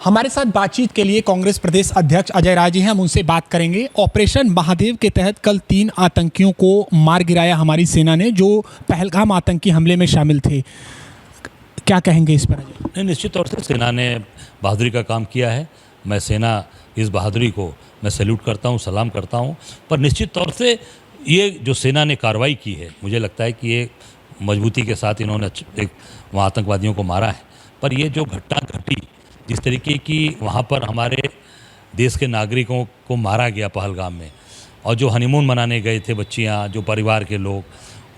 हमारे साथ बातचीत के लिए कांग्रेस प्रदेश अध्यक्ष अजय राय जी हैं। हम उनसे बात करेंगे। ऑपरेशन महादेव के तहत कल 3 आतंकियों को मार गिराया हमारी सेना ने, जो पहलगाम आतंकी हमले में शामिल थे। क्या कहेंगे इस पर? नहीं, निश्चित तौर से सेना ने बहादुरी का काम किया है। मैं सेना इस बहादुरी को मैं सैल्यूट करता हूँ, सलाम करता हूँ। पर निश्चित तौर से ये जो सेना ने कार्रवाई की है, मुझे लगता है कि ये मजबूती के साथ इन्होंने एक वहाँ आतंकवादियों को मारा है। पर ये जो घटना घटी, जिस तरीके की वहाँ पर हमारे देश के नागरिकों को मारा गया पहलगाम में, और जो हनीमून मनाने गए थे बच्चियाँ, जो परिवार के लोग,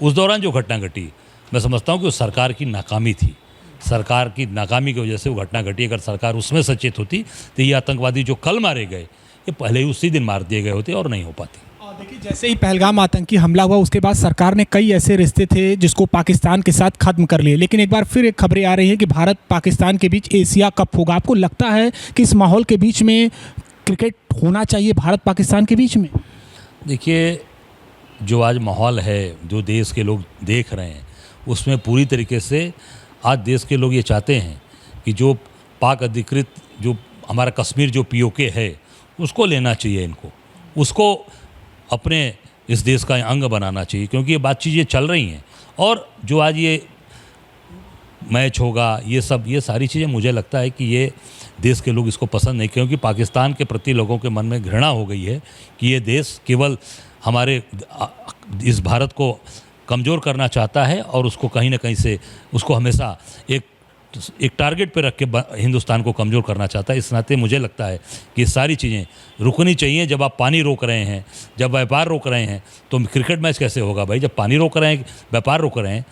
उस दौरान जो घटना घटी, मैं समझता हूँ कि उस सरकार की नाकामी थी। सरकार की नाकामी की वजह से वो घटना घटी। अगर सरकार उसमें सचेत होती तो ये आतंकवादी जो कल मारे गए, ये पहले ही उसी दिन मार दिए गए होते और नहीं हो पाती। देखिए, जैसे ही पहलगाम आतंकी हमला हुआ उसके बाद सरकार ने कई ऐसे रिश्ते थे जिसको पाकिस्तान के साथ खत्म कर लिए, लेकिन एक बार फिर एक खबरें आ रही हैं कि भारत पाकिस्तान के बीच एशिया कप होगा। आपको लगता है कि इस माहौल के बीच में क्रिकेट होना चाहिए भारत पाकिस्तान के बीच में? देखिए, जो आज माहौल है, जो देश के लोग देख रहे हैं, उसमें पूरी तरीके से आज देश के लोग ये चाहते हैं कि जो पाक अधिकृत जो हमारा कश्मीर जो पीओके है, उसको लेना चाहिए, इनको उसको अपने इस देश का अंग बनाना चाहिए, क्योंकि ये बात चीज़ें चल रही हैं। और जो आज ये मैच होगा, ये सारी चीज़ें, मुझे लगता है कि ये देश के लोग इसको पसंद नहीं, क्योंकि पाकिस्तान के प्रति लोगों के मन में घृणा हो गई है कि ये देश केवल हमारे इस भारत को कमज़ोर करना चाहता है और उसको कहीं ना कहीं से उसको हमेशा एक टारगेट पे रख के हिंदुस्तान को कमज़ोर करना चाहता है। इस नाते मुझे लगता है कि ये सारी चीज़ें रुकनी चाहिए। जब आप पानी रोक रहे हैं, जब व्यापार रोक रहे हैं, तो क्रिकेट मैच कैसे होगा भाई? जब पानी रोक रहे हैं, व्यापार रोक रहे हैं,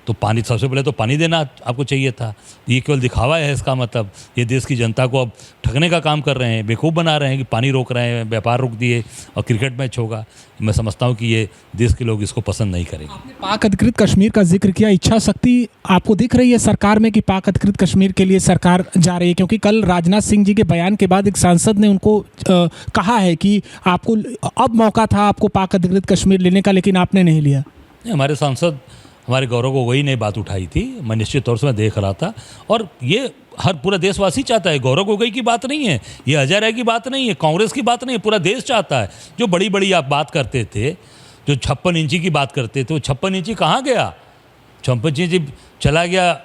तो पानी, सबसे पहले तो पानी देना आपको चाहिए था। ये केवल दिखावा है इसका मतलब। ये देश की जनता को अब ठगने का काम कर रहे हैं, बेवकूफ़ बना रहे हैं कि पानी रोक रहे हैं, व्यापार रोक दिए और क्रिकेट मैच होगा। मैं समझता हूँ कि ये देश के लोग इसको पसंद नहीं करेंगे। आपने पाक अधिकृत कश्मीर का जिक्र किया। इच्छा शक्ति आपको दिख रही है सरकार में कि पाक अधिकृत कश्मीर के लिए सरकार जा रही है? क्योंकि कल राजनाथ सिंह जी के बयान के बाद एक सांसद ने उनको कहा है कि आपको अब मौका था आपको पाक अधिकृत कश्मीर लेने का, लेकिन आपने नहीं लिया। हमारे सांसद, हमारे गौरव गोगोई ने बात उठाई थी। मैं निश्चित तौर से मैं देख रहा था, और ये हर पूरा देशवासी चाहता है। गौरव गोगोई की बात नहीं है, ये अजय राय की बात नहीं है, कांग्रेस की बात नहीं है, पूरा देश चाहता है। जो बड़ी बड़ी आप बात करते थे, जो 56 इंची की बात करते थे, वो 56 इंची कहाँ गया? 56 इंची चला गया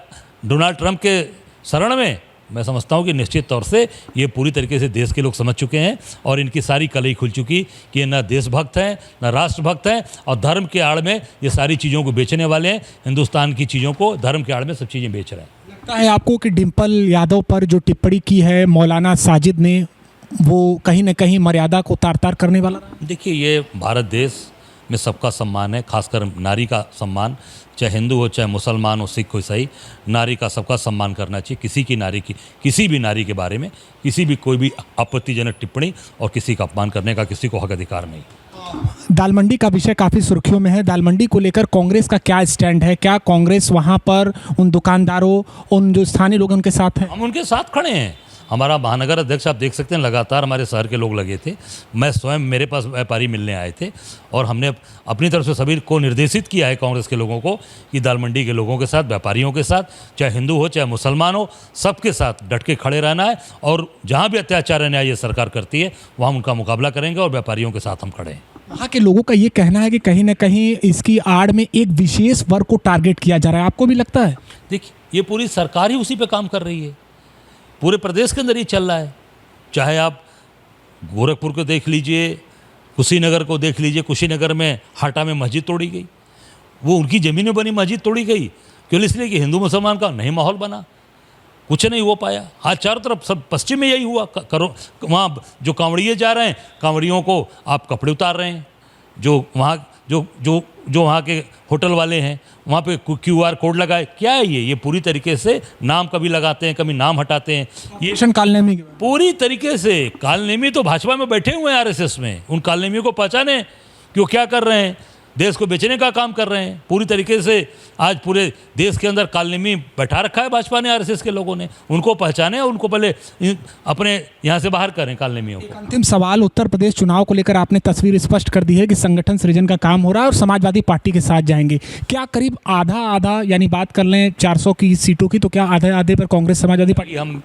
डोनाल्ड ट्रंप के शरण में। मैं समझता हूँ कि निश्चित तौर से ये पूरी तरीके से देश के लोग समझ चुके हैं, और इनकी सारी कलई खुल चुकी कि ये न देशभक्त हैं, न राष्ट्रभक्त हैं, और धर्म के आड़ में ये सारी चीज़ों को बेचने वाले हैं। हिंदुस्तान की चीज़ों को धर्म के आड़ में सब चीज़ें बेच रहे हैं। लगता है आपको कि डिम्पल यादव पर जो टिप्पणी की है मौलाना साजिद ने, वो कहीं ना कहीं मर्यादा को तार तार करने वाला रहा? देखिए, ये भारत देश में सबका सम्मान है, खासकर नारी का सम्मान। चाहे हिंदू हो, चाहे मुसलमान हो, सिख हो, ईसाई, नारी का सबका सम्मान करना चाहिए। किसी की नारी की, किसी भी नारी के बारे में किसी भी कोई भी आपत्तिजनक टिप्पणी और किसी का अपमान करने का किसी को हक अधिकार नहीं। दालमंडी का विषय काफ़ी सुर्खियों में है। दालमंडी को लेकर कांग्रेस का क्या स्टैंड है? क्या कांग्रेस वहाँ पर उन दुकानदारों, उन जो स्थानीय लोग उनके साथ हैं? हम उनके साथ खड़े हैं। हमारा महानगर अध्यक्ष, आप देख सकते हैं, लगातार हमारे शहर के लोग लगे थे। मैं स्वयं, मेरे पास व्यापारी मिलने आए थे, और हमने अपनी तरफ से सभी को निर्देशित किया है, कांग्रेस के लोगों को, कि दालमंडी के लोगों के साथ, व्यापारियों के साथ, चाहे हिंदू हो चाहे मुसलमान हो, सबके साथ डट के खड़े रहना है। और जहाँ भी अत्याचार अन्याय ये सरकार करती है, वहाँ उनका मुकाबला करेंगे, और व्यापारियों के साथ हम खड़े हैं। वहाँ के लोगों का ये कहना है कि कहीं ना कहीं इसकी आड़ में एक विशेष वर्ग को टारगेट किया जा रहा है। आपको भी लगता है? देखिए, ये पूरी सरकार ही उसी पे काम कर रही है। पूरे प्रदेश के अंदर ही चल रहा है। चाहे आप गोरखपुर को देख लीजिए, कुशीनगर को देख लीजिए। कुशीनगर में हाटा में मस्जिद तोड़ी गई, वो उनकी ज़मीन में बनी मस्जिद तोड़ी गई, क्यों? इसलिए कि हिंदू मुसलमान का नहीं माहौल बना, कुछ नहीं हो पाया। आज चारों तरफ सब पश्चिम में यही हुआ। करो, वहाँ जो कांवड़िए जा रहे हैं, कांवड़ियों को आप कपड़े उतार रहे हैं। जो वहाँ जो वहाँ के होटल वाले हैं, वहाँ पे QR कोड लगाए। क्या है ये पूरी तरीके से नाम कभी लगाते हैं, कभी नाम हटाते हैं। ये कालनेमी पूरी तरीके से कालनेमी तो भाजपा में बैठे हुए हैं, RSS में। उन कालनेमियों को पहचाने कि वो क्या कर रहे हैं। देश को बेचने का काम कर रहे हैं पूरी तरीके से। आज पूरे देश के अंदर कालनेमी बैठा रखा है भाजपा ने, आरएसएस के लोगों ने। उनको पहचाने, उनको पहले अपने यहाँ से बाहर करें कालनेमियों को। अंतिम सवाल, उत्तर प्रदेश चुनाव को लेकर आपने तस्वीर स्पष्ट कर दी है कि संगठन सृजन का काम हो रहा है और समाजवादी पार्टी के साथ जाएंगे। क्या करीब आधा आधा, यानी बात कर लें 400 की सीटों की, तो क्या आधे आधे पर कांग्रेस समाजवादी पार्टी? हम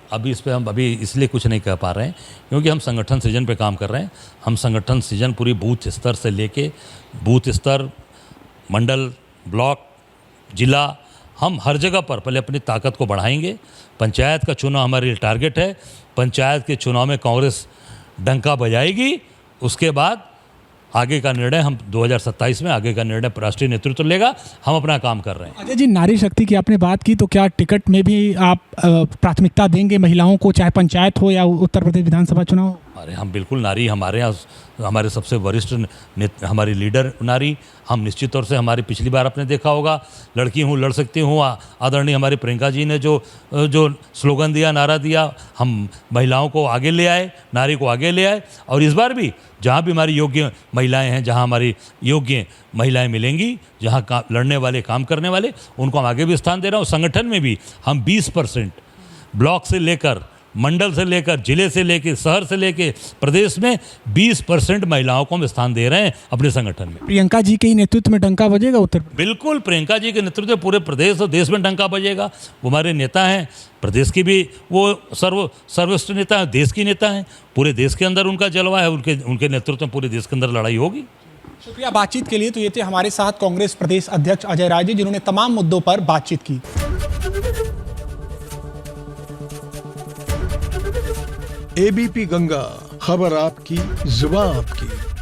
अभी इसलिए कुछ नहीं कह पा रहे हैं क्योंकि हम संगठन सृजन पे काम कर रहे हैं। हम संगठन सृजन पूरी बूथ स्तर से लेके बूथ स्तर, मंडल, ब्लॉक, जिला, हम हर जगह पर पहले अपनी ताकत को बढ़ाएंगे। पंचायत का चुनाव हमारे लिए टारगेट है। पंचायत के चुनाव में कांग्रेस डंका बजाएगी। उसके बाद आगे का निर्णय हम 2027 में आगे का निर्णय राष्ट्रीय नेतृत्व लेगा। हम अपना काम कर रहे हैं। अजय जी, नारी शक्ति की आपने बात की, तो क्या टिकट में भी आप प्राथमिकता देंगे महिलाओं को, चाहे पंचायत हो या उत्तर प्रदेश विधानसभा चुनाव हो? अरे हम बिल्कुल नारी, हमारे यहाँ हमारे सबसे वरिष्ठ हमारी लीडर नारी। हम निश्चित तौर से, हमारी पिछली बार आपने देखा होगा, लड़की हूँ लड़ सकती हूँ, आदरणीय हमारी प्रियंका जी ने जो स्लोगन दिया, नारा दिया, हम महिलाओं को आगे ले आए, नारी को आगे ले आए। और इस बार भी जहाँ भी हमारी योग्य महिलाएं हैं, जहाँ हमारी योग्य महिलाएं मिलेंगी, जहाँ लड़ने वाले, काम करने वाले, उनको हम आगे भी स्थान दे रहे हैं। और संगठन में भी हम 20% ब्लॉक से लेकर, मंडल से लेकर, जिले से लेकर, शहर से लेकर, प्रदेश में 20% महिलाओं को हम स्थान दे रहे हैं अपने संगठन में। प्रियंका जी के ही नेतृत्व में डंका बजेगा उत्तर? बिल्कुल, प्रियंका जी के नेतृत्व में पूरे प्रदेश और देश में डंका बजेगा। वो हमारे नेता हैं, प्रदेश की भी वो सर्वश्रेष्ठ नेता हैं, देश की नेता हैं। पूरे देश के अंदर उनका जलवा है, उनके नेतृत्व में पूरे देश के अंदर लड़ाई होगी। शुक्रिया बातचीत के लिए। तो ये थे हमारे साथ कांग्रेस प्रदेश अध्यक्ष अजय राय जी, जिन्होंने तमाम मुद्दों पर बातचीत की। एबीपी गंगा, खबर आपकी, जुबान आपकी।